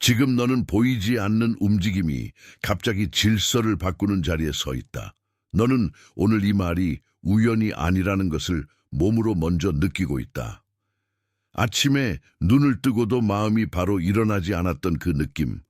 지금 너는 보이지 않는 움직임이 갑자기 질서를 바꾸는 자리에 서 있다. 너는 오늘 이 말이 우연이 아니라는 것을 몸으로 먼저 느끼고 있다. 아침에 눈을 뜨고도 마음이 바로 일어나지 않았던 그 느낌,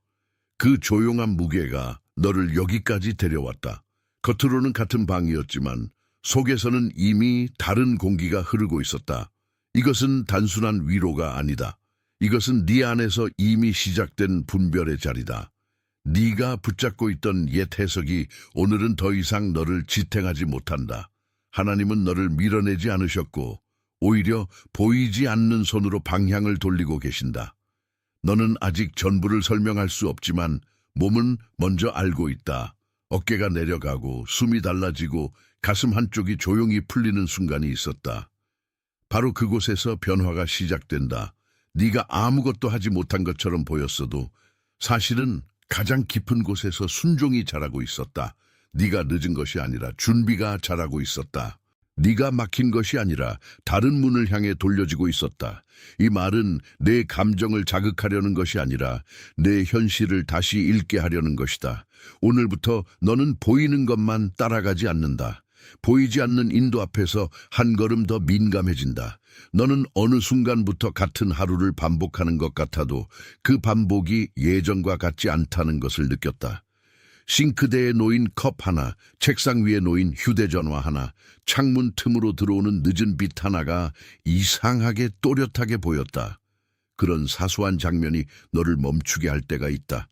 그 조용한 무게가 너를 여기까지 데려왔다. 겉으로는 같은 방이었지만 속에서는 이미 다른 공기가 흐르고 있었다. 이것은 단순한 위로가 아니다. 이것은 네 안에서 이미 시작된 분별의 자리다. 네가 붙잡고 있던 옛 해석이 오늘은 더 이상 너를 지탱하지 못한다. 하나님은 너를 밀어내지 않으셨고 오히려 보이지 않는 손으로 방향을 돌리고 계신다. 너는 아직 전부를 설명할 수 없지만 몸은 먼저 알고 있다. 어깨가 내려가고 숨이 달라지고 가슴 한쪽이 조용히 풀리는 순간이 있었다. 바로 그곳에서 변화가 시작된다. 네가 아무것도 하지 못한 것처럼 보였어도 사실은 가장 깊은 곳에서 순종이 자라고 있었다. 네가 늦은 것이 아니라 준비가 자라고 있었다. 네가 막힌 것이 아니라 다른 문을 향해 돌려지고 있었다. 이 말은 내 감정을 자극하려는 것이 아니라 내 현실을 다시 읽게 하려는 것이다. 오늘부터 너는 보이는 것만 따라가지 않는다. 보이지 않는 인도 앞에서 한 걸음 더 민감해진다. 너는 어느 순간부터 같은 하루를 반복하는 것 같아도 그 반복이 예전과 같지 않다는 것을 느꼈다. 싱크대에 놓인 컵 하나, 책상 위에 놓인 휴대전화 하나, 창문 틈으로 들어오는 늦은 빛 하나가 이상하게 또렷하게 보였다. 그런 사소한 장면이 너를 멈추게 할 때가 있다.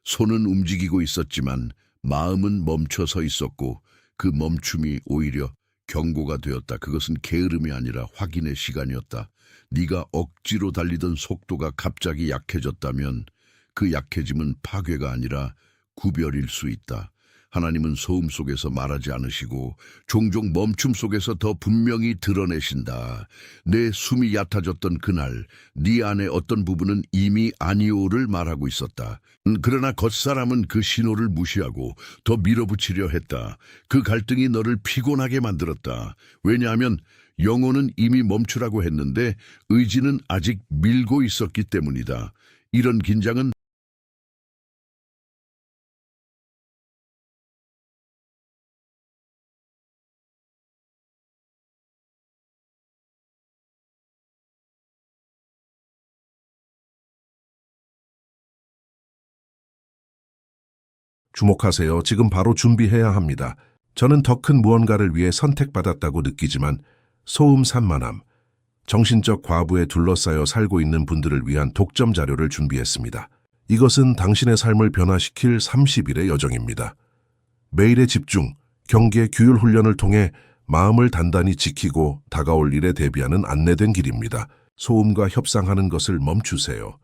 손은 움직이고 있었지만 마음은 멈춰 서 있었고 그 멈춤이 오히려 경고가 되었다. 그것은 게으름이 아니라 확인의 시간이었다. 네가 억지로 달리던 속도가 갑자기 약해졌다면 그 약해짐은 파괴가 아니라 구별일 수 있다. 하나님은 소음 속에서 말하지 않으시고 종종 멈춤 속에서 더 분명히 드러내신다. 내 숨이 얕아졌던 그날 네 안의 어떤 부분은 이미 아니오를 말하고 있었다. 그러나 겉사람은 그 신호를 무시하고 더 밀어붙이려 했다. 그 갈등이 너를 피곤하게 만들었다. 왜냐하면 영혼은 이미 멈추라고 했는데 의지는 아직 밀고 있었기 때문이다. 이런 긴장은 주목하세요. 지금 바로 준비해야 합니다. 저는 더 큰 무언가를 위해 선택받았다고 느끼지만 소음 산만함, 정신적 과부에 둘러싸여 살고 있는 분들을 위한 독점 자료를 준비했습니다. 이것은 당신의 삶을 변화시킬 30일의 여정입니다. 매일의 집중, 경계, 규율 훈련을 통해 마음을 단단히 지키고 다가올 일에 대비하는 안내된 길입니다. 소음과 협상하는 것을 멈추세요.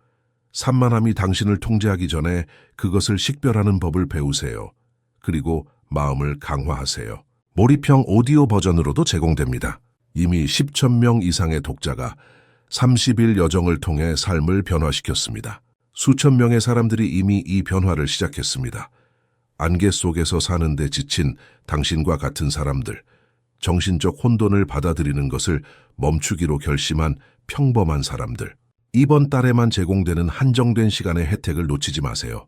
산만함이 당신을 통제하기 전에 그것을 식별하는 법을 배우세요. 그리고 마음을 강화하세요. 몰입형 오디오 버전으로도 제공됩니다. 이미 10천 명 이상의 독자가 30일 여정을 통해 삶을 변화시켰습니다. 수천 명의 사람들이 이미 이 변화를 시작했습니다. 안개 속에서 사는데 지친 당신과 같은 사람들, 정신적 혼돈을 받아들이는 것을 멈추기로 결심한 평범한 사람들, 이번 달에만 제공되는 한정된 시간의 혜택을 놓치지 마세요.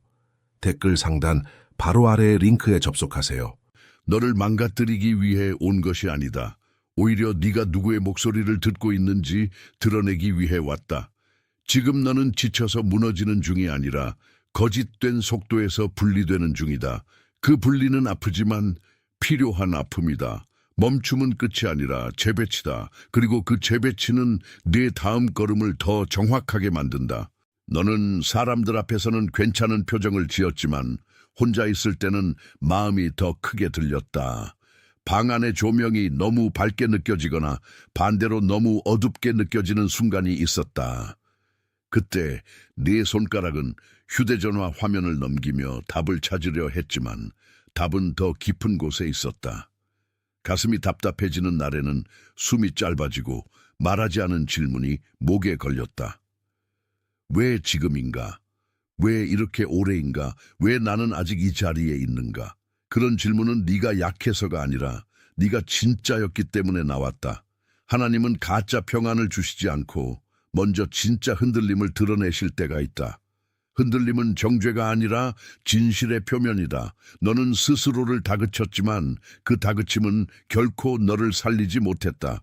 댓글 상단 바로 아래의 링크에 접속하세요. 너를 망가뜨리기 위해 온 것이 아니다. 오히려 네가 누구의 목소리를 듣고 있는지 드러내기 위해 왔다. 지금 너는 지쳐서 무너지는 중이 아니라 거짓된 속도에서 분리되는 중이다. 그 분리는 아프지만 필요한 아픔이다. 멈춤은 끝이 아니라 재배치다. 그리고 그 재배치는 네 다음 걸음을 더 정확하게 만든다. 너는 사람들 앞에서는 괜찮은 표정을 지었지만 혼자 있을 때는 마음이 더 크게 들렸다. 방 안의 조명이 너무 밝게 느껴지거나 반대로 너무 어둡게 느껴지는 순간이 있었다. 그때 네 손가락은 휴대전화 화면을 넘기며 답을 찾으려 했지만 답은 더 깊은 곳에 있었다. 가슴이 답답해지는 날에는 숨이 짧아지고 말하지 않은 질문이 목에 걸렸다. 왜 지금인가? 왜 이렇게 오래인가? 왜 나는 아직 이 자리에 있는가? 그런 질문은 네가 약해서가 아니라 네가 진짜였기 때문에 나왔다. 하나님은 가짜 평안을 주시지 않고 먼저 진짜 흔들림을 드러내실 때가 있다. 흔들림은 정죄가 아니라 진실의 표면이다. 너는 스스로를 다그쳤지만 그 다그침은 결코 너를 살리지 못했다.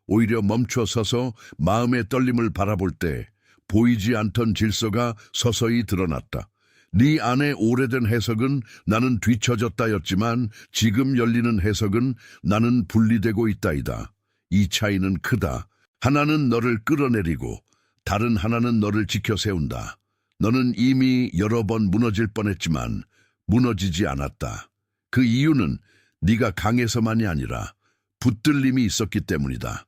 오히려 멈춰 서서 마음의 떨림을 바라볼 때 보이지 않던 질서가 서서히 드러났다. 네 안에 오래된 해석은 나는 뒤처졌다였지만 지금 열리는 해석은 나는 분리되고 있다이다. 이 차이는 크다. 하나는 너를 끌어내리고 다른 하나는 너를 지켜 세운다. 너는 이미 여러 번 무너질 뻔했지만 무너지지 않았다. 그 이유는 네가 강해서만이 아니라 붙들림이 있었기 때문이다.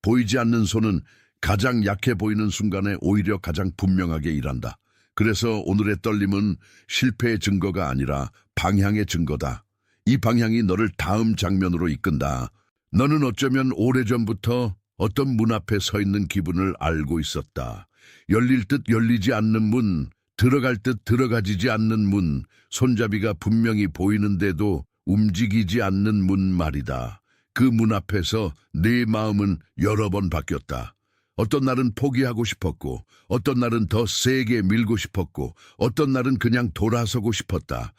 보이지 않는 손은 가장 약해 보이는 순간에 오히려 가장 분명하게 일한다. 그래서 오늘의 떨림은 실패의 증거가 아니라 방향의 증거다. 이 방향이 너를 다음 장면으로 이끈다. 너는 어쩌면 오래전부터 어떤 문 앞에 서 있는 기분을 알고 있었다. 열릴 듯 열리지 않는 문, 들어갈 듯 들어가지지 않는 문, 손잡이가 분명히 보이는데도 움직이지 않는 문 말이다. 그 문 앞에서 네 마음은 여러 번 바뀌었다. 어떤 날은 포기하고 싶었고, 어떤 날은 더 세게 밀고 싶었고, 어떤 날은 그냥 돌아서고 싶었다.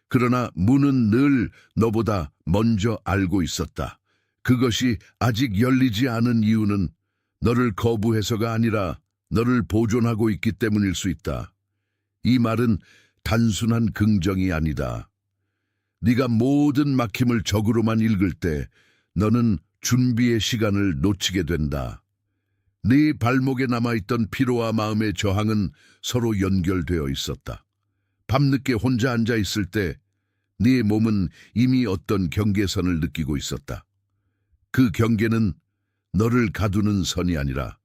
그러나 문은 늘 너보다 먼저 알고 있었다. 그것이 아직 열리지 않은 이유는 너를 거부해서가 아니라 너를 보존하고 있기 때문일 수 있다. 이 말은 단순한 긍정이 아니다. 네가 모든 막힘을 적으로만 읽을 때 너는 준비의 시간을 놓치게 된다. 네 발목에 남아있던 피로와 마음의 저항은 서로 연결되어 있었다. 밤늦게 혼자 앉아 있을 때 네 몸은 이미 어떤 경계선을 느끼고 있었다. 그 경계는 너를 가두는 선이 아니라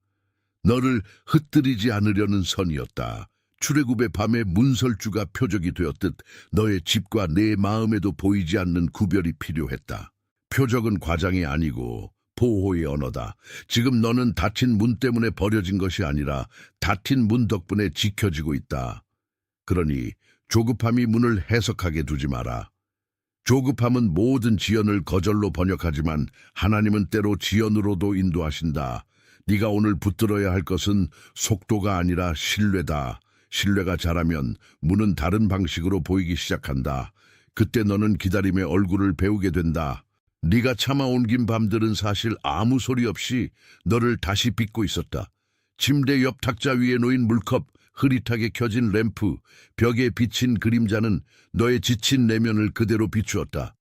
너를 흩뜨리지 않으려는 선이었다. 출애굽의 밤에 문설주가 표적이 되었듯 너의 집과 내 마음에도 보이지 않는 구별이 필요했다. 표적은 과장이 아니고 보호의 언어다. 지금 너는 닫힌 문 때문에 버려진 것이 아니라 닫힌 문 덕분에 지켜지고 있다. 그러니 조급함이 문을 해석하게 두지 마라. 조급함은 모든 지연을 거절로 번역하지만 하나님은 때로 지연으로도 인도하신다. 네가 오늘 붙들어야 할 것은 속도가 아니라 신뢰다. 신뢰가 자라면 문은 다른 방식으로 보이기 시작한다. 그때 너는 기다림의 얼굴을 배우게 된다. 네가 참아 옮긴 밤들은 사실 아무 소리 없이 너를 다시 빚고 있었다. 침대 옆 탁자 위에 놓인 물컵, 흐릿하게 켜진 램프, 벽에 비친 그림자는 너의 지친 내면을 그대로 비추었다.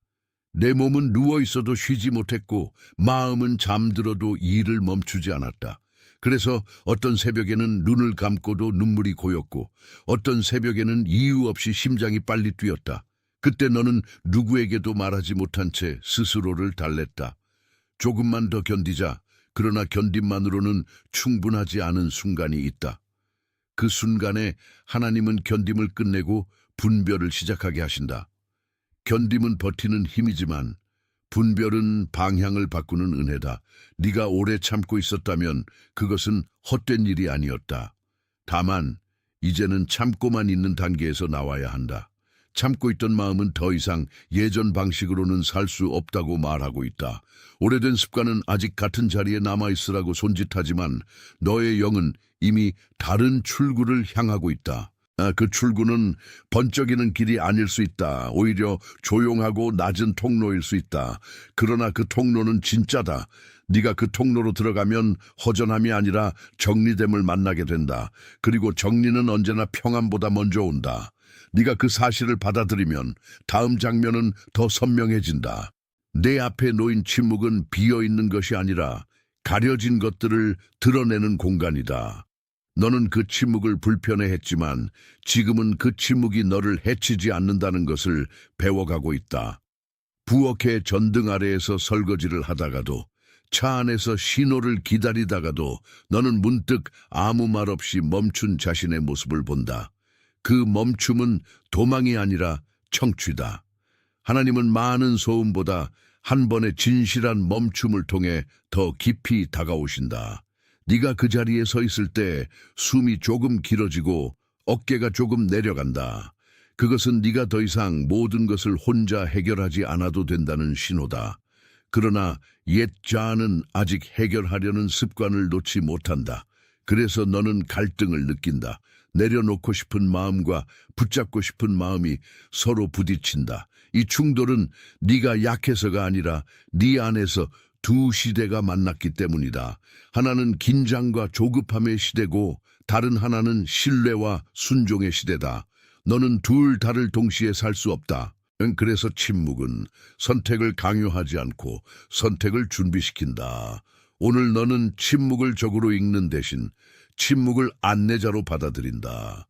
내 몸은 누워있어도 쉬지 못했고 마음은 잠들어도 일을 멈추지 않았다. 그래서 어떤 새벽에는 눈을 감고도 눈물이 고였고 어떤 새벽에는 이유 없이 심장이 빨리 뛰었다. 그때 너는 누구에게도 말하지 못한 채 스스로를 달랬다. 조금만 더 견디자. 그러나 견딤만으로는 충분하지 않은 순간이 있다. 그 순간에 하나님은 견딤을 끝내고 분별을 시작하게 하신다. 견딤은 버티는 힘이지만 분별은 방향을 바꾸는 은혜다. 네가 오래 참고 있었다면 그것은 헛된 일이 아니었다. 다만 이제는 참고만 있는 단계에서 나와야 한다. 참고 있던 마음은 더 이상 예전 방식으로는 살 수 없다고 말하고 있다. 오래된 습관은 아직 같은 자리에 남아있으라고 손짓하지만 너의 영은 이미 다른 출구를 향하고 있다. 그 출구는 번쩍이는 길이 아닐 수 있다. 오히려 조용하고 낮은 통로일 수 있다. 그러나 그 통로는 진짜다. 네가 그 통로로 들어가면 허전함이 아니라 정리됨을 만나게 된다. 그리고 정리는 언제나 평안보다 먼저 온다. 네가 그 사실을 받아들이면 다음 장면은 더 선명해진다. 내 앞에 놓인 침묵은 비어있는 것이 아니라 가려진 것들을 드러내는 공간이다. 너는 그 침묵을 불편해했지만 지금은 그 침묵이 너를 해치지 않는다는 것을 배워가고 있다. 부엌의 전등 아래에서 설거지를 하다가도 차 안에서 신호를 기다리다가도 너는 문득 아무 말 없이 멈춘 자신의 모습을 본다. 그 멈춤은 도망이 아니라 청취다. 하나님은 많은 소음보다 한 번의 진실한 멈춤을 통해 더 깊이 다가오신다. 네가 그 자리에 서 있을 때 숨이 조금 길어지고 어깨가 조금 내려간다. 그것은 네가 더 이상 모든 것을 혼자 해결하지 않아도 된다는 신호다. 그러나 옛 자아는 아직 해결하려는 습관을 놓지 못한다. 그래서 너는 갈등을 느낀다. 내려놓고 싶은 마음과 붙잡고 싶은 마음이 서로 부딪힌다. 이 충돌은 네가 약해서가 아니라 네 안에서 두 시대가 만났기 때문이다. 하나는 긴장과 조급함의 시대고 다른 하나는 신뢰와 순종의 시대다. 너는 둘 다를 동시에 살 수 없다. 그래서 침묵은 선택을 강요하지 않고 선택을 준비시킨다. 오늘 너는 침묵을 적으로 읽는 대신 침묵을 안내자로 받아들인다.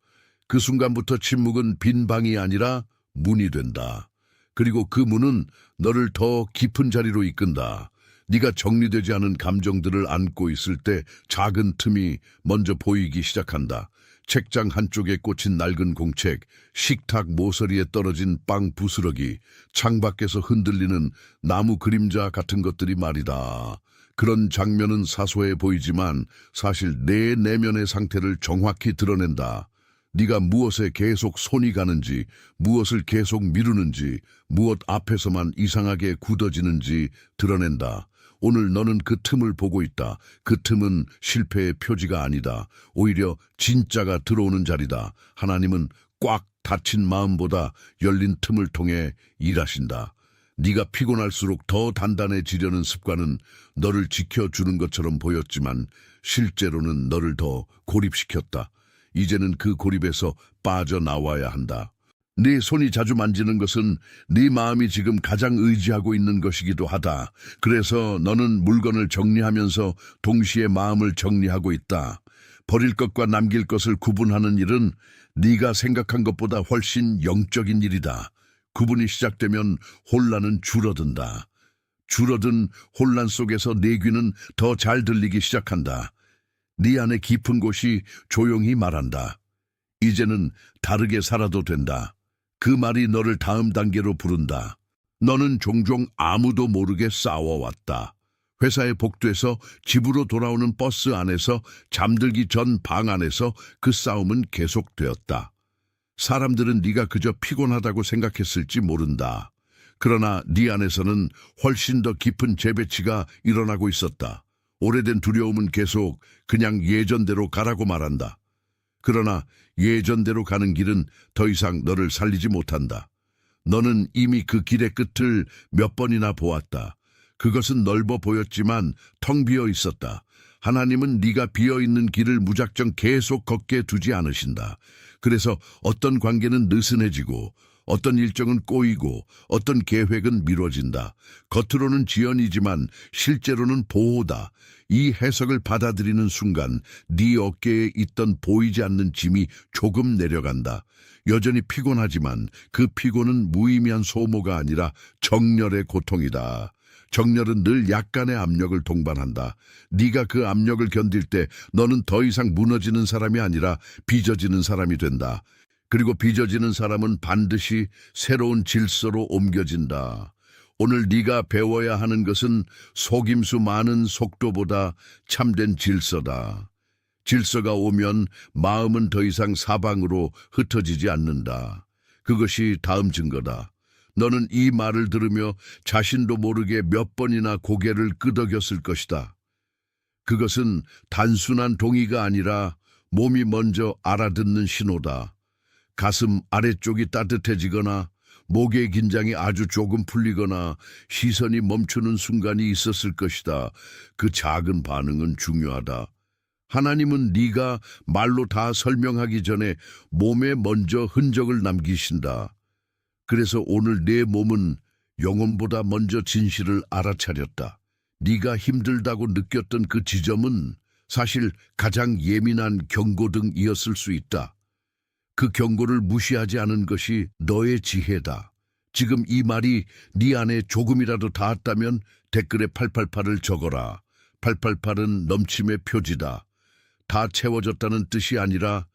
그 순간부터 침묵은 빈 방이 아니라 문이 된다. 그리고 그 문은 너를 더 깊은 자리로 이끈다. 네가 정리되지 않은 감정들을 안고 있을 때 작은 틈이 먼저 보이기 시작한다. 책장 한쪽에 꽂힌 낡은 공책, 식탁 모서리에 떨어진 빵 부스러기, 창밖에서 흔들리는 나무 그림자 같은 것들이 말이다. 그런 장면은 사소해 보이지만 사실 내 내면의 상태를 정확히 드러낸다. 네가 무엇에 계속 손이 가는지, 무엇을 계속 미루는지, 무엇 앞에서만 이상하게 굳어지는지 드러낸다. 오늘 너는 그 틈을 보고 있다. 그 틈은 실패의 표지가 아니다. 오히려 진짜가 들어오는 자리다. 하나님은 꽉 닫힌 마음보다 열린 틈을 통해 일하신다. 네가 피곤할수록 더 단단해지려는 습관은 너를 지켜주는 것처럼 보였지만 실제로는 너를 더 고립시켰다. 이제는 그 고립에서 빠져나와야 한다. 네 손이 자주 만지는 것은 네 마음이 지금 가장 의지하고 있는 것이기도 하다. 그래서 너는 물건을 정리하면서 동시에 마음을 정리하고 있다. 버릴 것과 남길 것을 구분하는 일은 네가 생각한 것보다 훨씬 영적인 일이다. 구분이 시작되면 혼란은 줄어든다. 줄어든 혼란 속에서 내 귀는 더 잘 들리기 시작한다. 네 안의 깊은 곳이 조용히 말한다. 이제는 다르게 살아도 된다. 그 말이 너를 다음 단계로 부른다. 너는 종종 아무도 모르게 싸워왔다. 회사에 복도에서 집으로 돌아오는 버스 안에서 잠들기 전 방 안에서 그 싸움은 계속되었다. 사람들은 네가 그저 피곤하다고 생각했을지 모른다. 그러나 네 안에서는 훨씬 더 깊은 재배치가 일어나고 있었다. 오래된 두려움은 계속 그냥 예전대로 가라고 말한다. 그러나 예전대로 가는 길은 더 이상 너를 살리지 못한다. 너는 이미 그 길의 끝을 몇 번이나 보았다. 그것은 넓어 보였지만 텅 비어 있었다. 하나님은 네가 비어있는 길을 무작정 계속 걷게 두지 않으신다. 그래서 어떤 관계는 느슨해지고 어떤 일정은 꼬이고 어떤 계획은 미뤄진다. 겉으로는 지연이지만 실제로는 보호다. 이 해석을 받아들이는 순간 네 어깨에 있던 보이지 않는 짐이 조금 내려간다. 여전히 피곤하지만 그 피곤은 무의미한 소모가 아니라 정렬의 고통이다. 정렬은 늘 약간의 압력을 동반한다. 네가 그 압력을 견딜 때 너는 더 이상 무너지는 사람이 아니라 빚어지는 사람이 된다. 그리고 빚어지는 사람은 반드시 새로운 질서로 옮겨진다. 오늘 네가 배워야 하는 것은 속임수 많은 속도보다 참된 질서다. 질서가 오면 마음은 더 이상 사방으로 흩어지지 않는다. 그것이 다음 증거다. 너는 이 말을 들으며 자신도 모르게 몇 번이나 고개를 끄덕였을 것이다. 그것은 단순한 동의가 아니라 몸이 먼저 알아듣는 신호다. 가슴 아래쪽이 따뜻해지거나 목의 긴장이 아주 조금 풀리거나 시선이 멈추는 순간이 있었을 것이다. 그 작은 반응은 중요하다. 하나님은 네가 말로 다 설명하기 전에 몸에 먼저 흔적을 남기신다. 그래서 오늘 내 몸은 영혼보다 먼저 진실을 알아차렸다. 네가 힘들다고 느꼈던 그 지점은 사실 가장 예민한 경고등이었을 수 있다. 그 경고를 무시하지 않은 것이 너의 지혜다. 지금 이 말이 네 안에 조금이라도 닿았다면 댓글에 888을 적어라. 888은 넘침의 표지다. 다 채워졌다는 뜻이 아니라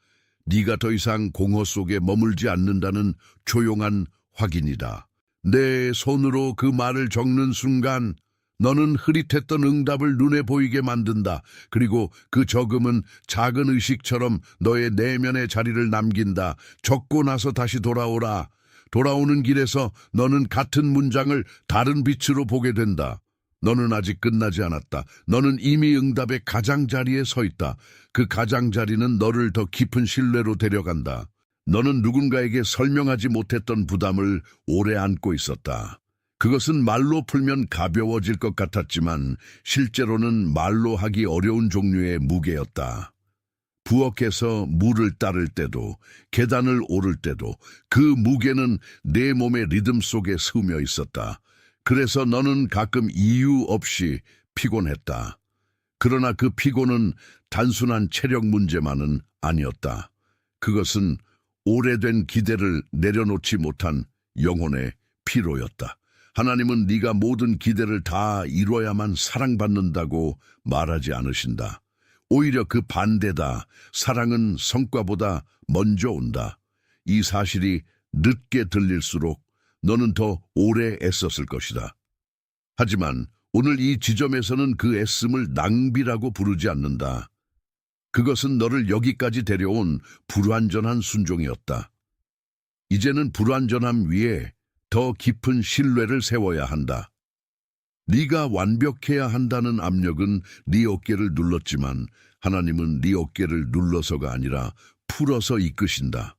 네가 더 이상 공허 속에 머물지 않는다는 조용한 확인이다. 내 손으로 그 말을 적는 순간 너는 흐릿했던 응답을 눈에 보이게 만든다. 그리고 그 적음은 작은 의식처럼 너의 내면의 자리를 남긴다. 적고 나서 다시 돌아오라. 돌아오는 길에서 너는 같은 문장을 다른 빛으로 보게 된다. 너는 아직 끝나지 않았다. 너는 이미 응답의 가장자리에 서 있다. 그 가장자리는 너를 더 깊은 신뢰로 데려간다. 너는 누군가에게 설명하지 못했던 부담을 오래 안고 있었다. 그것은 말로 풀면 가벼워질 것 같았지만 실제로는 말로 하기 어려운 종류의 무게였다. 부엌에서 물을 따를 때도 계단을 오를 때도 그 무게는 내 몸의 리듬 속에 스며 있었다. 그래서 너는 가끔 이유 없이 피곤했다. 그러나 그 피곤은 단순한 체력 문제만은 아니었다. 그것은 오래된 기대를 내려놓지 못한 영혼의 피로였다. 하나님은 네가 모든 기대를 다 이뤄야만 사랑받는다고 말하지 않으신다. 오히려 그 반대다. 사랑은 성과보다 먼저 온다. 이 사실이 늦게 들릴수록 너는 더 오래 애썼을 것이다. 하지만 오늘 이 지점에서는 그 애씀을 낭비라고 부르지 않는다. 그것은 너를 여기까지 데려온 불완전한 순종이었다. 이제는 불완전함 위에 더 깊은 신뢰를 세워야 한다. 네가 완벽해야 한다는 압력은 네 어깨를 눌렀지만 하나님은 네 어깨를 눌러서가 아니라 풀어서 이끄신다.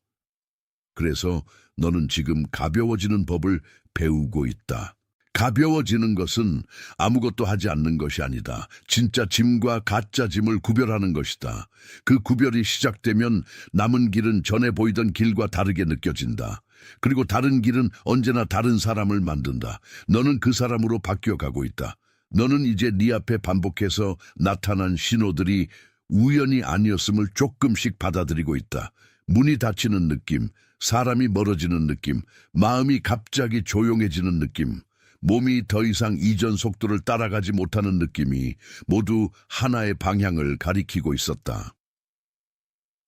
그래서 너는 지금 가벼워지는 법을 배우고 있다. 가벼워지는 것은 아무것도 하지 않는 것이 아니다. 진짜 짐과 가짜 짐을 구별하는 것이다. 그 구별이 시작되면 남은 길은 전에 보이던 길과 다르게 느껴진다. 그리고 다른 길은 언제나 다른 사람을 만든다. 너는 그 사람으로 바뀌어가고 있다. 너는 이제 네 앞에 반복해서 나타난 신호들이 우연이 아니었음을 조금씩 받아들이고 있다. 문이 닫히는 느낌, 사람이 멀어지는 느낌, 마음이 갑자기 조용해지는 느낌, 몸이 더 이상 이전 속도를 따라가지 못하는 느낌이 모두 하나의 방향을 가리키고 있었다.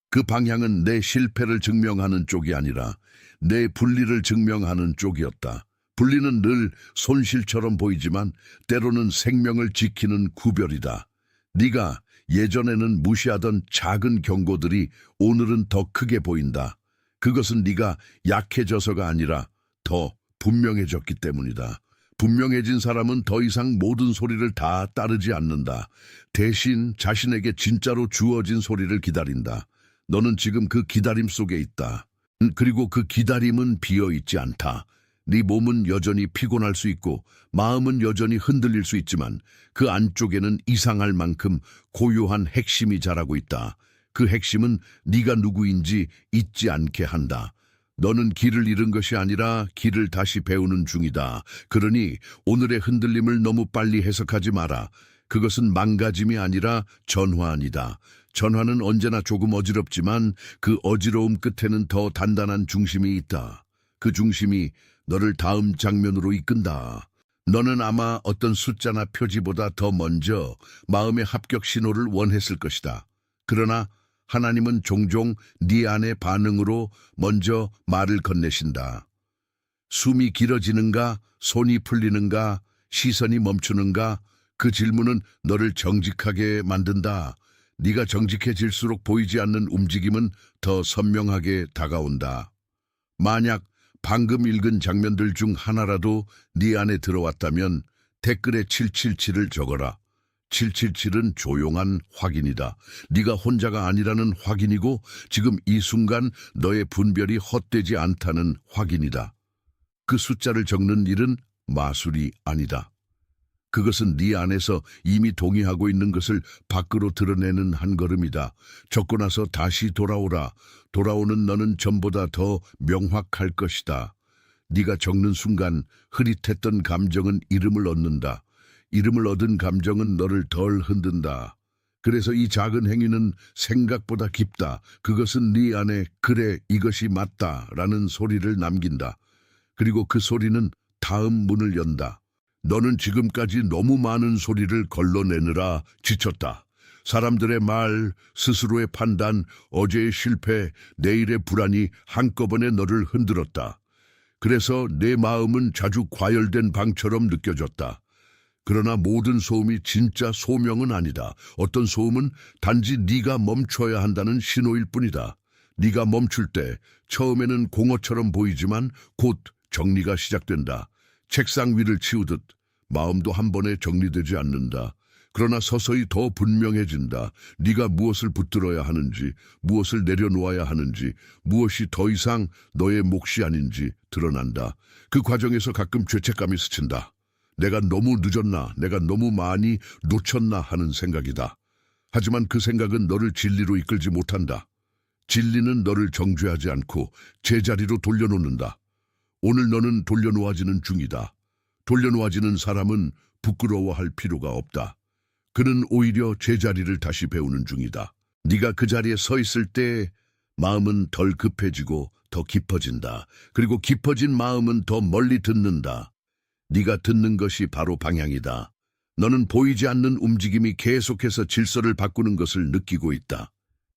그 방향은 내 실패를 증명하는 쪽이 아니라 내 분리를 증명하는 쪽이었다. 분리는 늘 손실처럼 보이지만 때로는 생명을 지키는 구별이다. 네가 예전에는 무시하던 작은 경고들이 오늘은 더 크게 보인다. 그것은 네가 약해져서가 아니라 더 분명해졌기 때문이다. 분명해진 사람은 더 이상 모든 소리를 다 따르지 않는다. 대신 자신에게 진짜로 주어진 소리를 기다린다. 너는 지금 그 기다림 속에 있다. 그리고 그 기다림은 비어있지 않다. 네 몸은 여전히 피곤할 수 있고 마음은 여전히 흔들릴 수 있지만 그 안쪽에는 이상할 만큼 고요한 핵심이 자라고 있다. 그 핵심은 네가 누구인지 잊지 않게 한다. 너는 길을 잃은 것이 아니라 길을 다시 배우는 중이다. 그러니 오늘의 흔들림을 너무 빨리 해석하지 마라. 그것은 망가짐이 아니라 전환이다. 전환은 언제나 조금 어지럽지만 그 어지러움 끝에는 더 단단한 중심이 있다. 그 중심이 너를 다음 장면으로 이끈다. 너는 아마 어떤 숫자나 표지보다 더 먼저 마음의 합격 신호를 원했을 것이다. 그러나 하나님은 종종 네 안의 반응으로 먼저 말을 건네신다. 숨이 길어지는가, 손이 풀리는가, 시선이 멈추는가, 그 질문은 너를 정직하게 만든다. 네가 정직해질수록 보이지 않는 움직임은 더 선명하게 다가온다. 만약 방금 읽은 장면들 중 하나라도 네 안에 들어왔다면 댓글에 777을 적어라. 777은 조용한 확인이다. 네가 혼자가 아니라는 확인이고 지금 이 순간 너의 분별이 헛되지 않다는 확인이다. 그 숫자를 적는 일은 마술이 아니다. 그것은 네 안에서 이미 동의하고 있는 것을 밖으로 드러내는 한 걸음이다. 적고 나서 다시 돌아오라. 돌아오는 너는 전보다 더 명확할 것이다. 네가 적는 순간 흐릿했던 감정은 이름을 얻는다. 이름을 얻은 감정은 너를 덜 흔든다. 그래서 이 작은 행위는 생각보다 깊다. 그것은 네 안에 그래 이것이 맞다라는 소리를 남긴다. 그리고 그 소리는 다음 문을 연다. 너는 지금까지 너무 많은 소리를 걸러내느라 지쳤다. 사람들의 말, 스스로의 판단, 어제의 실패, 내일의 불안이 한꺼번에 너를 흔들었다. 그래서 내 마음은 자주 과열된 방처럼 느껴졌다. 그러나 모든 소음이 진짜 소명은 아니다. 어떤 소음은 단지 네가 멈춰야 한다는 신호일 뿐이다. 네가 멈출 때 처음에는 공허처럼 보이지만 곧 정리가 시작된다. 책상 위를 치우듯 마음도 한 번에 정리되지 않는다. 그러나 서서히 더 분명해진다. 네가 무엇을 붙들어야 하는지, 무엇을 내려놓아야 하는지, 무엇이 더 이상 너의 몫이 아닌지 드러난다. 그 과정에서 가끔 죄책감이 스친다. 내가 너무 늦었나, 내가 너무 많이 놓쳤나 하는 생각이다. 하지만 그 생각은 너를 진리로 이끌지 못한다. 진리는 너를 정죄하지 않고 제자리로 돌려놓는다. 오늘 너는 돌려놓아지는 중이다. 돌려놓아지는 사람은 부끄러워할 필요가 없다. 그는 오히려 제자리를 다시 배우는 중이다. 네가 그 자리에 서 있을 때 마음은 덜 급해지고 더 깊어진다. 그리고 깊어진 마음은 더 멀리 듣는다. 네가 듣는 것이 바로 방향이다. 너는 보이지 않는 움직임이 계속해서 질서를 바꾸는 것을 느끼고 있다.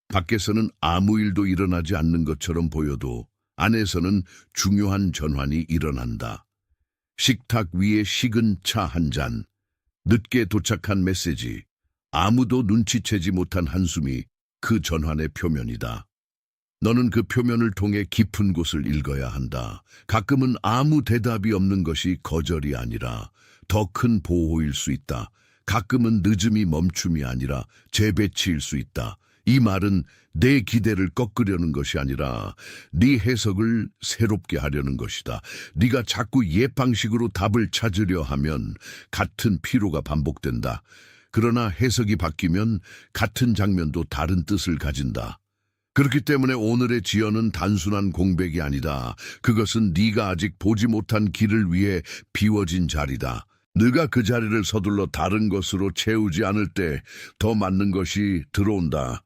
밖에서는 아무 일도 일어나지 않는 것처럼 보여도 안에서는 중요한 전환이 일어난다. 식탁 위에 식은 차 한 잔, 늦게 도착한 메시지, 아무도 눈치채지 못한 한숨이 그 전환의 표면이다. 너는 그 표면을 통해 깊은 곳을 읽어야 한다. 가끔은 아무 대답이 없는 것이 거절이 아니라 더 큰 보호일 수 있다. 가끔은 늦음이 멈춤이 아니라 재배치일 수 있다. 이 말은 내 기대를 꺾으려는 것이 아니라 네 해석을 새롭게 하려는 것이다. 네가 자꾸 옛 방식으로 답을 찾으려 하면 같은 피로가 반복된다. 그러나 해석이 바뀌면 같은 장면도 다른 뜻을 가진다. 그렇기 때문에 오늘의 지연은 단순한 공백이 아니다. 그것은 네가 아직 보지 못한 길을 위해 비워진 자리다. 네가 그 자리를 서둘러 다른 것으로 채우지 않을 때 더 맞는 것이 들어온다.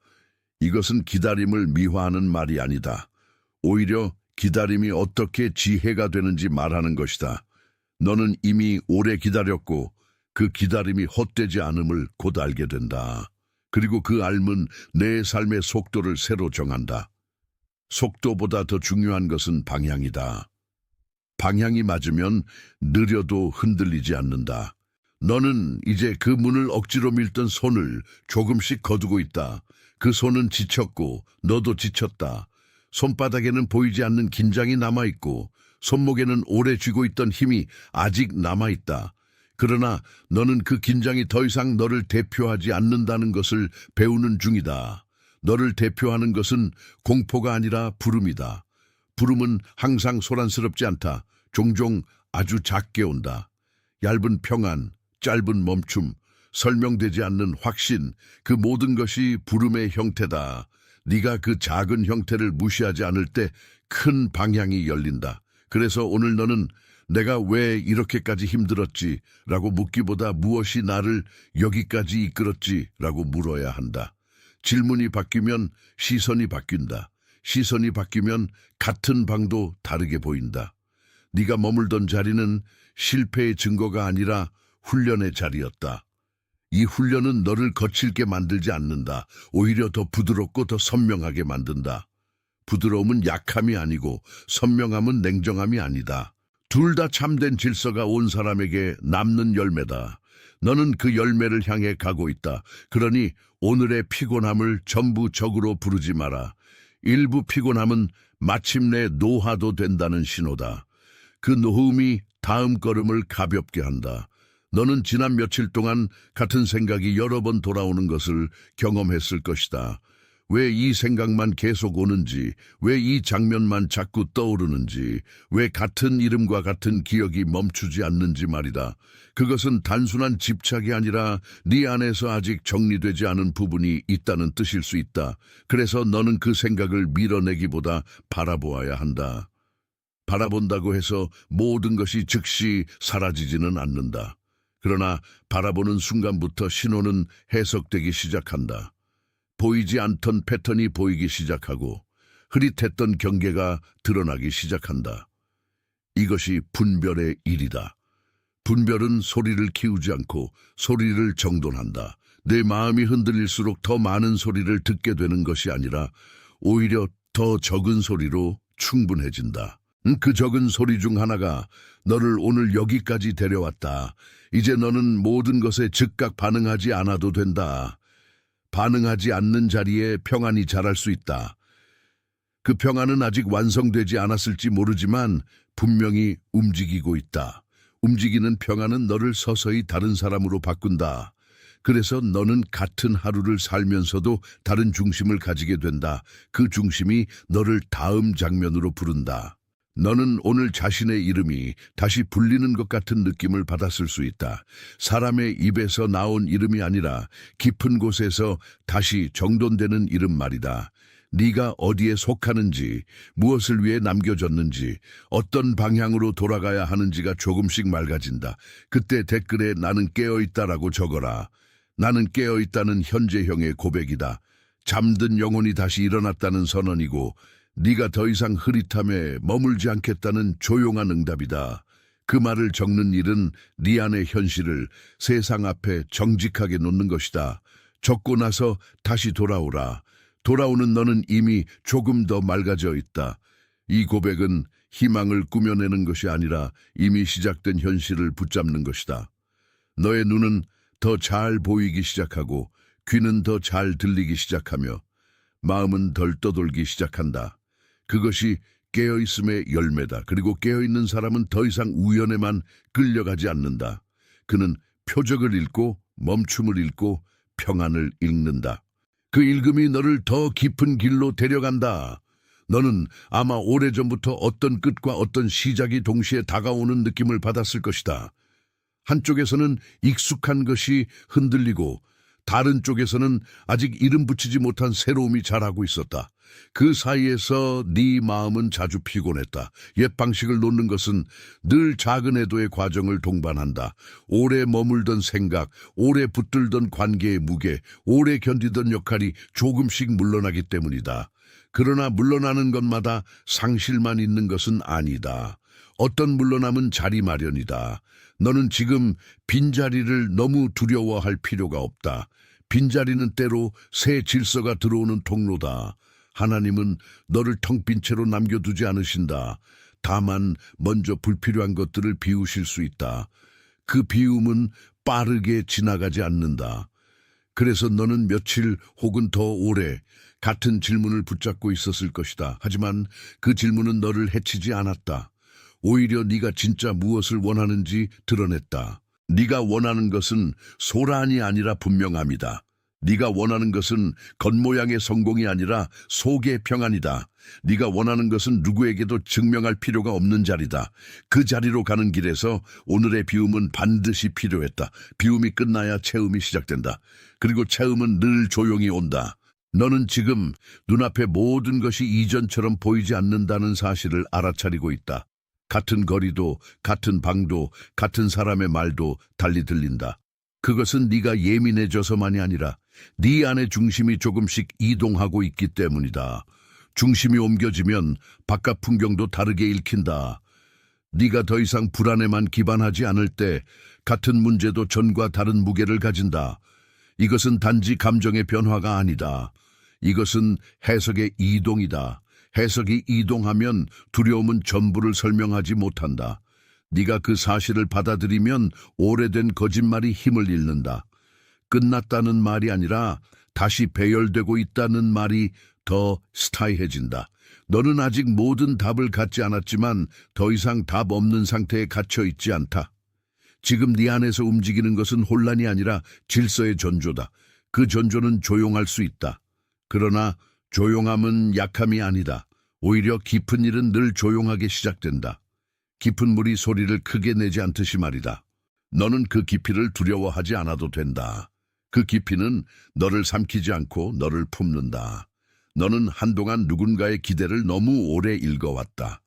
이것은 기다림을 미화하는 말이 아니다. 오히려 기다림이 어떻게 지혜가 되는지 말하는 것이다. 너는 이미 오래 기다렸고 그 기다림이 헛되지 않음을 곧 알게 된다. 그리고 그 알은 내 삶의 속도를 새로 정한다. 속도보다 더 중요한 것은 방향이다. 방향이 맞으면 느려도 흔들리지 않는다. 너는 이제 그 문을 억지로 밀던 손을 조금씩 거두고 있다. 그 손은 지쳤고 너도 지쳤다. 손바닥에는 보이지 않는 긴장이 남아있고 손목에는 오래 쥐고 있던 힘이 아직 남아있다. 그러나 너는 그 긴장이 더 이상 너를 대표하지 않는다는 것을 배우는 중이다. 너를 대표하는 것은 공포가 아니라 부름이다. 부름은 항상 소란스럽지 않다. 종종 아주 작게 온다. 얇은 평안, 짧은 멈춤, 설명되지 않는 확신, 그 모든 것이 부름의 형태다. 네가 그 작은 형태를 무시하지 않을 때 큰 방향이 열린다. 그래서 오늘 너는 내가 왜 이렇게까지 힘들었지? 라고 묻기보다 무엇이 나를 여기까지 이끌었지? 라고 물어야 한다. 질문이 바뀌면 시선이 바뀐다. 시선이 바뀌면 같은 방도 다르게 보인다. 네가 머물던 자리는 실패의 증거가 아니라 훈련의 자리였다. 이 훈련은 너를 거칠게 만들지 않는다. 오히려 더 부드럽고 더 선명하게 만든다. 부드러움은 약함이 아니고 선명함은 냉정함이 아니다. 둘 다 참된 질서가 온 사람에게 남는 열매다. 너는 그 열매를 향해 가고 있다. 그러니 오늘의 피곤함을 전부 적으로 부르지 마라. 일부 피곤함은 마침내 노화도 된다는 신호다. 그 노음이 다음 걸음을 가볍게 한다. 너는 지난 며칠 동안 같은 생각이 여러 번 돌아오는 것을 경험했을 것이다. 왜 이 생각만 계속 오는지, 왜 이 장면만 자꾸 떠오르는지, 왜 같은 이름과 같은 기억이 멈추지 않는지 말이다. 그것은 단순한 집착이 아니라 네 안에서 아직 정리되지 않은 부분이 있다는 뜻일 수 있다. 그래서 너는 그 생각을 밀어내기보다 바라보아야 한다. 바라본다고 해서 모든 것이 즉시 사라지지는 않는다. 그러나 바라보는 순간부터 신호는 해석되기 시작한다. 보이지 않던 패턴이 보이기 시작하고 흐릿했던 경계가 드러나기 시작한다. 이것이 분별의 일이다. 분별은 소리를 키우지 않고 소리를 정돈한다. 내 마음이 흔들릴수록 더 많은 소리를 듣게 되는 것이 아니라 오히려 더 적은 소리로 충분해진다. 그 적은 소리 중 하나가 너를 오늘 여기까지 데려왔다. 이제 너는 모든 것에 즉각 반응하지 않아도 된다. 반응하지 않는 자리에 평안이 자랄 수 있다. 그 평안은 아직 완성되지 않았을지 모르지만 분명히 움직이고 있다. 움직이는 평안은 너를 서서히 다른 사람으로 바꾼다. 그래서 너는 같은 하루를 살면서도 다른 중심을 가지게 된다. 그 중심이 너를 다음 장면으로 부른다. 너는 오늘 자신의 이름이 다시 불리는 것 같은 느낌을 받았을 수 있다. 사람의 입에서 나온 이름이 아니라 깊은 곳에서 다시 정돈되는 이름 말이다. 네가 어디에 속하는지, 무엇을 위해 남겨졌는지, 어떤 방향으로 돌아가야 하는지가 조금씩 맑아진다. 그때 댓글에 나는 깨어있다라고 적어라. 나는 깨어있다는 현재형의 고백이다. 잠든 영혼이 다시 일어났다는 선언이고 네가 더 이상 흐릿함에 머물지 않겠다는 조용한 응답이다. 그 말을 적는 일은 네 안의 현실을 세상 앞에 정직하게 놓는 것이다. 적고 나서 다시 돌아오라. 돌아오는 너는 이미 조금 더 맑아져 있다. 이 고백은 희망을 꾸며내는 것이 아니라 이미 시작된 현실을 붙잡는 것이다. 너의 눈은 더 잘 보이기 시작하고 귀는 더 잘 들리기 시작하며 마음은 덜 떠돌기 시작한다. 그것이 깨어있음의 열매다. 그리고 깨어있는 사람은 더 이상 우연에만 끌려가지 않는다. 그는 표적을 읽고 멈춤을 읽고 평안을 읽는다. 그 읽음이 너를 더 깊은 길로 데려간다. 너는 아마 오래전부터 어떤 끝과 어떤 시작이 동시에 다가오는 느낌을 받았을 것이다. 한쪽에서는 익숙한 것이 흔들리고 다른 쪽에서는 아직 이름 붙이지 못한 새로움이 자라고 있었다. 그 사이에서 네 마음은 자주 피곤했다. 옛 방식을 놓는 것은 늘 작은 애도의 과정을 동반한다. 오래 머물던 생각, 오래 붙들던 관계의 무게, 오래 견디던 역할이 조금씩 물러나기 때문이다. 그러나 물러나는 것마다 상실만 있는 것은 아니다. 어떤 물러남은 자리 마련이다. 너는 지금 빈자리를 너무 두려워할 필요가 없다. 빈자리는 때로 새 질서가 들어오는 통로다. 하나님은 너를 텅 빈 채로 남겨두지 않으신다. 다만 먼저 불필요한 것들을 비우실 수 있다. 그 비움은 빠르게 지나가지 않는다. 그래서 너는 며칠 혹은 더 오래 같은 질문을 붙잡고 있었을 것이다. 하지만 그 질문은 너를 해치지 않았다. 오히려 네가 진짜 무엇을 원하는지 드러냈다. 네가 원하는 것은 소란이 아니라 분명함이다. 네가 원하는 것은 겉모양의 성공이 아니라 속의 평안이다. 네가 원하는 것은 누구에게도 증명할 필요가 없는 자리다. 그 자리로 가는 길에서 오늘의 비움은 반드시 필요했다. 비움이 끝나야 체험이 시작된다. 그리고 체험은 늘 조용히 온다. 너는 지금 눈앞의 모든 것이 이전처럼 보이지 않는다는 사실을 알아차리고 있다. 같은 거리도, 같은 방도, 같은 사람의 말도 달리 들린다. 그것은 네가 예민해져서만이 아니라 네 안의 중심이 조금씩 이동하고 있기 때문이다. 중심이 옮겨지면 바깥 풍경도 다르게 읽힌다. 네가 더 이상 불안에만 기반하지 않을 때 같은 문제도 전과 다른 무게를 가진다. 이것은 단지 감정의 변화가 아니다. 이것은 해석의 이동이다. 해석이 이동하면 두려움은 전부를 설명하지 못한다. 네가 그 사실을 받아들이면 오래된 거짓말이 힘을 잃는다. 끝났다는 말이 아니라 다시 배열되고 있다는 말이 더 스타이해진다. 너는 아직 모든 답을 갖지 않았지만 더 이상 답 없는 상태에 갇혀 있지 않다. 지금 네 안에서 움직이는 것은 혼란이 아니라 질서의 전조다. 그 전조는 조용할 수 있다. 그러나 조용함은 약함이 아니다. 오히려 깊은 일은 늘 조용하게 시작된다. 깊은 물이 소리를 크게 내지 않듯이 말이다. 너는 그 깊이를 두려워하지 않아도 된다. 그 깊이는 너를 삼키지 않고 너를 품는다. 너는 한동안 누군가의 기대를 너무 오래 읽어왔다.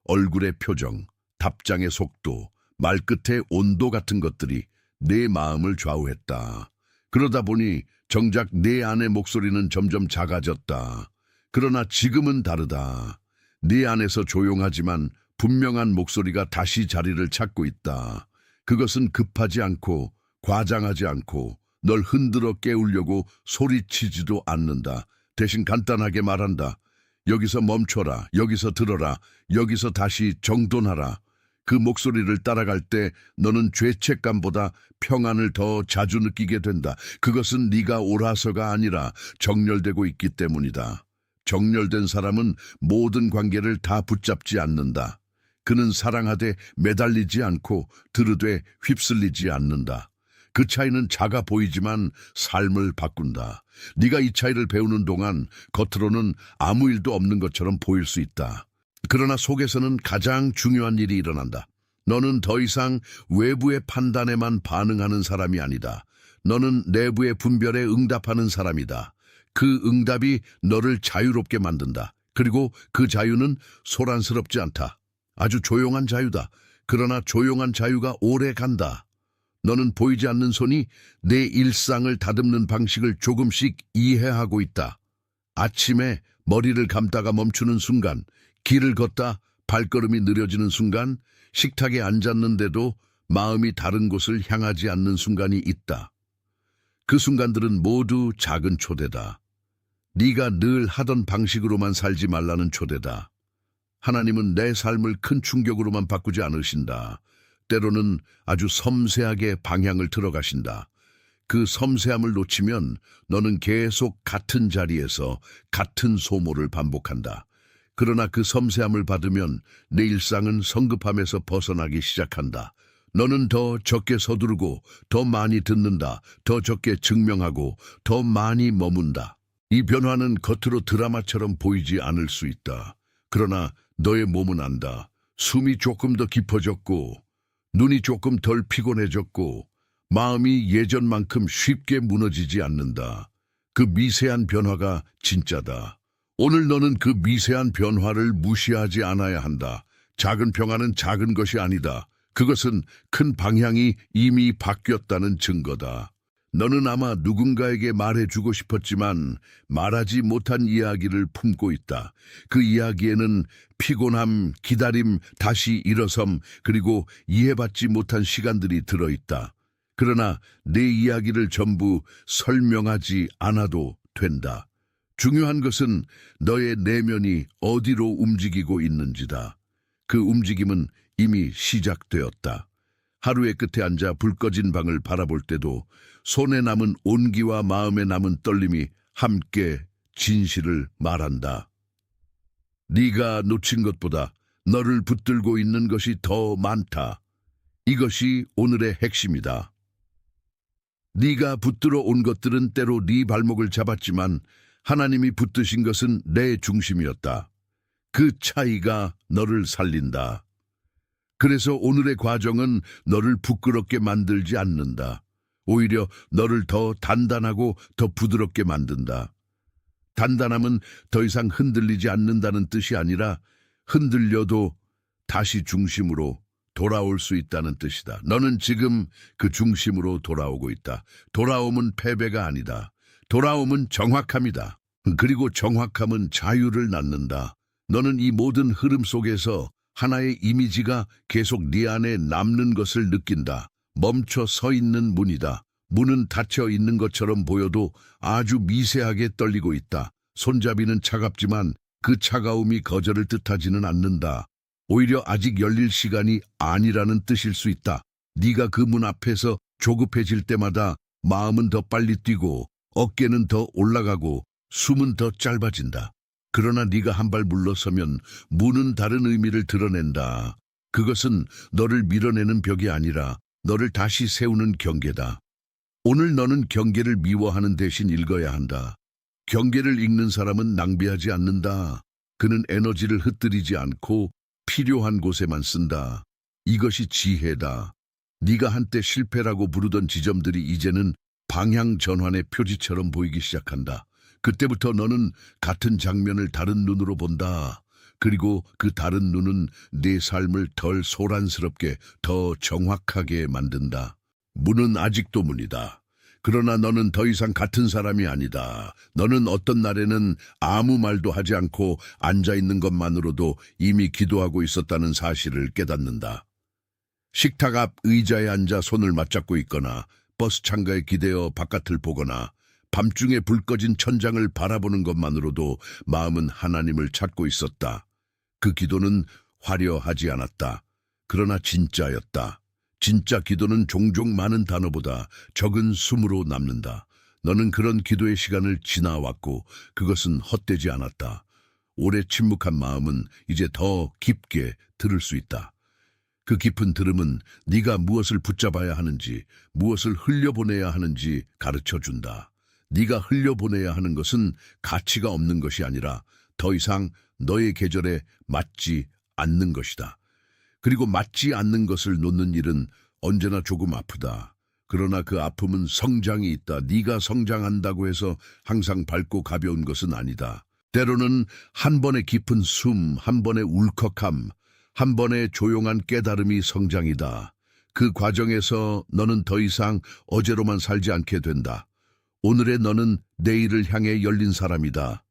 얼굴의 표정, 답장의 속도, 말끝의 온도 같은 것들이 내 마음을 좌우했다. 그러다 보니 정작 내 안의 목소리는 점점 작아졌다. 그러나 지금은 다르다. 네 안에서 조용하지만 분명한 목소리가 다시 자리를 찾고 있다. 그것은 급하지 않고 과장하지 않고 널 흔들어 깨우려고 소리치지도 않는다. 대신 간단하게 말한다. 여기서 멈춰라. 여기서 들어라. 여기서 다시 정돈하라. 그 목소리를 따라갈 때 너는 죄책감보다 평안을 더 자주 느끼게 된다. 그것은 네가 옳아서가 아니라 정렬되고 있기 때문이다. 정렬된 사람은 모든 관계를 다 붙잡지 않는다. 그는 사랑하되 매달리지 않고 들으되 휩쓸리지 않는다. 그 차이는 작아 보이지만 삶을 바꾼다. 네가 이 차이를 배우는 동안 겉으로는 아무 일도 없는 것처럼 보일 수 있다. 그러나 속에서는 가장 중요한 일이 일어난다. 너는 더 이상 외부의 판단에만 반응하는 사람이 아니다. 너는 내부의 분별에 응답하는 사람이다. 그 응답이 너를 자유롭게 만든다. 그리고 그 자유는 소란스럽지 않다. 아주 조용한 자유다. 그러나 조용한 자유가 오래 간다. 너는 보이지 않는 손이 내 일상을 다듬는 방식을 조금씩 이해하고 있다. 아침에 머리를 감다가 멈추는 순간, 길을 걷다 발걸음이 느려지는 순간, 식탁에 앉았는데도 마음이 다른 곳을 향하지 않는 순간이 있다. 그 순간들은 모두 작은 초대다. 네가 늘 하던 방식으로만 살지 말라는 초대다. 하나님은 내 삶을 큰 충격으로만 바꾸지 않으신다. 때로는 아주 섬세하게 방향을 틀어가신다. 그 섬세함을 놓치면 너는 계속 같은 자리에서 같은 소모를 반복한다. 그러나 그 섬세함을 받으면 내 일상은 성급함에서 벗어나기 시작한다. 너는 더 적게 서두르고 더 많이 듣는다. 더 적게 증명하고 더 많이 머문다. 이 변화는 겉으로 드라마처럼 보이지 않을 수 있다. 그러나 너의 몸은 안다. 숨이 조금 더 깊어졌고 눈이 조금 덜 피곤해졌고 마음이 예전만큼 쉽게 무너지지 않는다. 그 미세한 변화가 진짜다. 오늘 너는 그 미세한 변화를 무시하지 않아야 한다. 작은 평화는 작은 것이 아니다. 그것은 큰 방향이 이미 바뀌었다는 증거다. 너는 아마 누군가에게 말해주고 싶었지만 말하지 못한 이야기를 품고 있다. 그 이야기에는 피곤함, 기다림, 다시 일어섬, 그리고 이해받지 못한 시간들이 들어있다. 그러나 내 이야기를 전부 설명하지 않아도 된다. 중요한 것은 너의 내면이 어디로 움직이고 있는지다. 그 움직임은 이미 시작되었다. 하루의 끝에 앉아 불 꺼진 방을 바라볼 때도 손에 남은 온기와 마음에 남은 떨림이 함께 진실을 말한다. 네가 놓친 것보다 너를 붙들고 있는 것이 더 많다. 이것이 오늘의 핵심이다. 네가 붙들어 온 것들은 때로 네 발목을 잡았지만 하나님이 붙드신 것은 내 중심이었다. 그 차이가 너를 살린다. 그래서 오늘의 과정은 너를 부끄럽게 만들지 않는다. 오히려 너를 더 단단하고 더 부드럽게 만든다. 단단함은 더 이상 흔들리지 않는다는 뜻이 아니라 흔들려도 다시 중심으로 돌아올 수 있다는 뜻이다. 너는 지금 그 중심으로 돌아오고 있다. 돌아옴은 패배가 아니다. 돌아옴은 정확함이다. 그리고 정확함은 자유를 낳는다. 너는 이 모든 흐름 속에서 하나의 이미지가 계속 네 안에 남는 것을 느낀다. 멈춰 서 있는 문이다. 문은 닫혀 있는 것처럼 보여도 아주 미세하게 떨리고 있다. 손잡이는 차갑지만 그 차가움이 거절을 뜻하지는 않는다. 오히려 아직 열릴 시간이 아니라는 뜻일 수 있다. 네가 그 문 앞에서 조급해질 때마다 마음은 더 빨리 뛰고 어깨는 더 올라가고 숨은 더 짧아진다. 그러나 네가 한 발 물러서면 문은 다른 의미를 드러낸다. 그것은 너를 밀어내는 벽이 아니라 너를 다시 세우는 경계다. 오늘 너는 경계를 미워하는 대신 읽어야 한다. 경계를 읽는 사람은 낭비하지 않는다. 그는 에너지를 흩뜨리지 않고 필요한 곳에만 쓴다. 이것이 지혜다. 네가 한때 실패라고 부르던 지점들이 이제는 방향 전환의 표지처럼 보이기 시작한다. 그때부터 너는 같은 장면을 다른 눈으로 본다. 그리고 그 다른 눈은 네 삶을 덜 소란스럽게, 더 정확하게 만든다. 문은 아직도 문이다. 그러나 너는 더 이상 같은 사람이 아니다. 너는 어떤 날에는 아무 말도 하지 않고 앉아있는 것만으로도 이미 기도하고 있었다는 사실을 깨닫는다. 식탁 앞 의자에 앉아 손을 맞잡고 있거나 버스 창가에 기대어 바깥을 보거나 밤중에 불 꺼진 천장을 바라보는 것만으로도 마음은 하나님을 찾고 있었다. 그 기도는 화려하지 않았다. 그러나 진짜였다. 진짜 기도는 종종 많은 단어보다 적은 숨으로 남는다. 너는 그런 기도의 시간을 지나왔고 그것은 헛되지 않았다. 오래 침묵한 마음은 이제 더 깊게 들을 수 있다. 그 깊은 들음은 네가 무엇을 붙잡아야 하는지, 무엇을 흘려보내야 하는지 가르쳐준다. 네가 흘려보내야 하는 것은 가치가 없는 것이 아니라 더 이상 너의 계절에 맞지 않는 것이다. 그리고 맞지 않는 것을 놓는 일은 언제나 조금 아프다. 그러나 그 아픔은 성장이 있다. 네가 성장한다고 해서 항상 밝고 가벼운 것은 아니다. 때로는 한 번의 깊은 숨, 한 번의 울컥함, 한 번의 조용한 깨달음이 성장이다. 그 과정에서 너는 더 이상 어제로만 살지 않게 된다. 오늘의 너는 내일을 향해 열린 사람이다.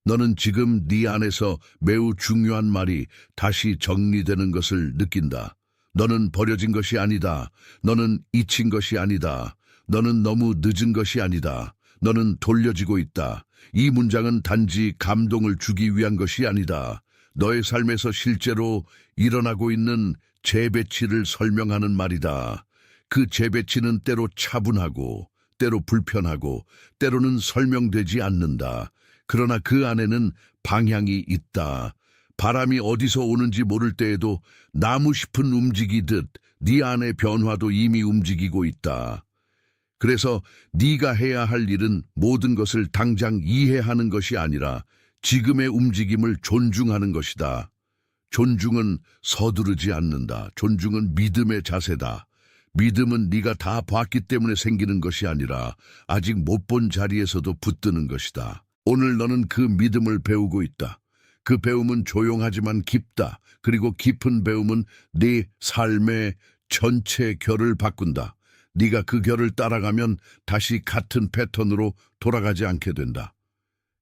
너는 지금 네 안에서 매우 중요한 말이 다시 정리되는 것을 느낀다. 너는 버려진 것이 아니다. 너는 잊힌 것이 아니다. 너는 너무 늦은 것이 아니다. 너는 돌려지고 있다. 이 문장은 단지 감동을 주기 위한 것이 아니다. 너의 삶에서 실제로 일어나고 있는 재배치를 설명하는 말이다. 그 재배치는 때로 차분하고, 때로 불편하고, 때로는 설명되지 않는다. 그러나 그 안에는 방향이 있다. 바람이 어디서 오는지 모를 때에도 나무 잎은 움직이듯 네 안의 변화도 이미 움직이고 있다. 그래서 네가 해야 할 일은 모든 것을 당장 이해하는 것이 아니라 지금의 움직임을 존중하는 것이다. 존중은 서두르지 않는다. 존중은 믿음의 자세다. 믿음은 네가 다 봤기 때문에 생기는 것이 아니라 아직 못 본 자리에서도 붙드는 것이다. 오늘 너는 그 믿음을 배우고 있다. 그 배움은 조용하지만 깊다. 그리고 깊은 배움은 네 삶의 전체 결을 바꾼다. 네가 그 결을 따라가면 다시 같은 패턴으로 돌아가지 않게 된다.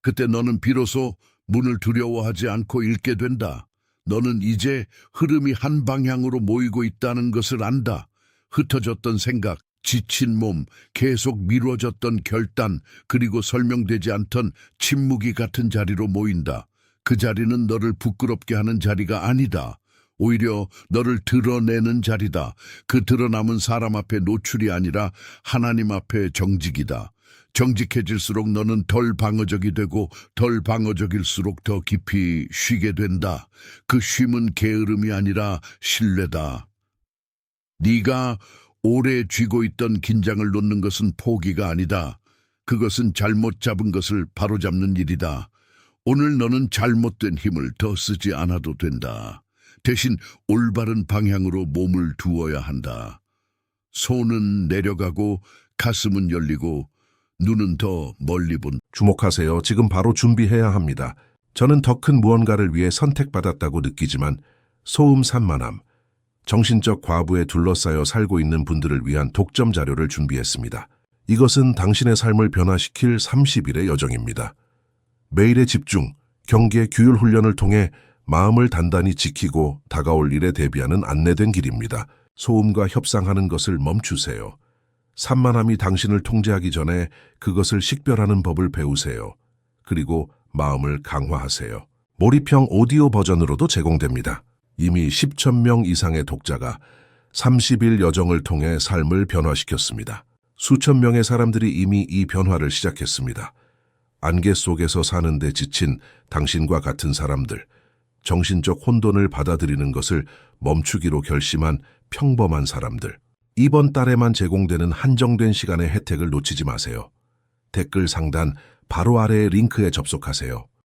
그때 너는 비로소 문을 두려워하지 않고 읽게 된다. 너는 이제 흐름이 한 방향으로 모이고 있다는 것을 안다. 흩어졌던 생각, 지친 몸, 계속 미뤄졌던 결단, 그리고 설명되지 않던 침묵이 같은 자리로 모인다. 그 자리는 너를 부끄럽게 하는 자리가 아니다. 오히려 너를 드러내는 자리다. 그 드러남은 사람 앞에 노출이 아니라 하나님 앞에 정직이다. 정직해질수록 너는 덜 방어적이 되고 덜 방어적일수록 더 깊이 쉬게 된다. 그 쉼은 게으름이 아니라 신뢰다. 네가 오래 쥐고 있던 긴장을 놓는 것은 포기가 아니다. 그것은 잘못 잡은 것을 바로잡는 일이다. 오늘 너는 잘못된 힘을 더 쓰지 않아도 된다. 대신 올바른 방향으로 몸을 두어야 한다. 손은 내려가고 가슴은 열리고 눈은 더 멀리 본. 주목하세요. 지금 바로 준비해야 합니다. 저는 더 큰 무언가를 위해 선택받았다고 느끼지만 소음 산만함, 정신적 과부에 둘러싸여 살고 있는 분들을 위한 독점 자료를 준비했습니다. 이것은 당신의 삶을 변화시킬 30일의 여정입니다. 매일의 집중, 경계, 규율 훈련을 통해 마음을 단단히 지키고 다가올 일에 대비하는 안내된 길입니다. 소음과 협상하는 것을 멈추세요. 산만함이 당신을 통제하기 전에 그것을 식별하는 법을 배우세요. 그리고 마음을 강화하세요. 몰입형 오디오 버전으로도 제공됩니다. 이미 10,000명 이상의 독자가 30일 여정을 통해 삶을 변화시켰습니다. 수천 명의 사람들이 이미 이 변화를 시작했습니다. 안개 속에서 사는데 지친 당신과 같은 사람들, 정신적 혼돈을 받아들이는 것을 멈추기로 결심한 평범한 사람들. 이번 달에만 제공되는 한정된 시간의 혜택을 놓치지 마세요. 댓글 상단 바로 아래의 링크에 접속하세요.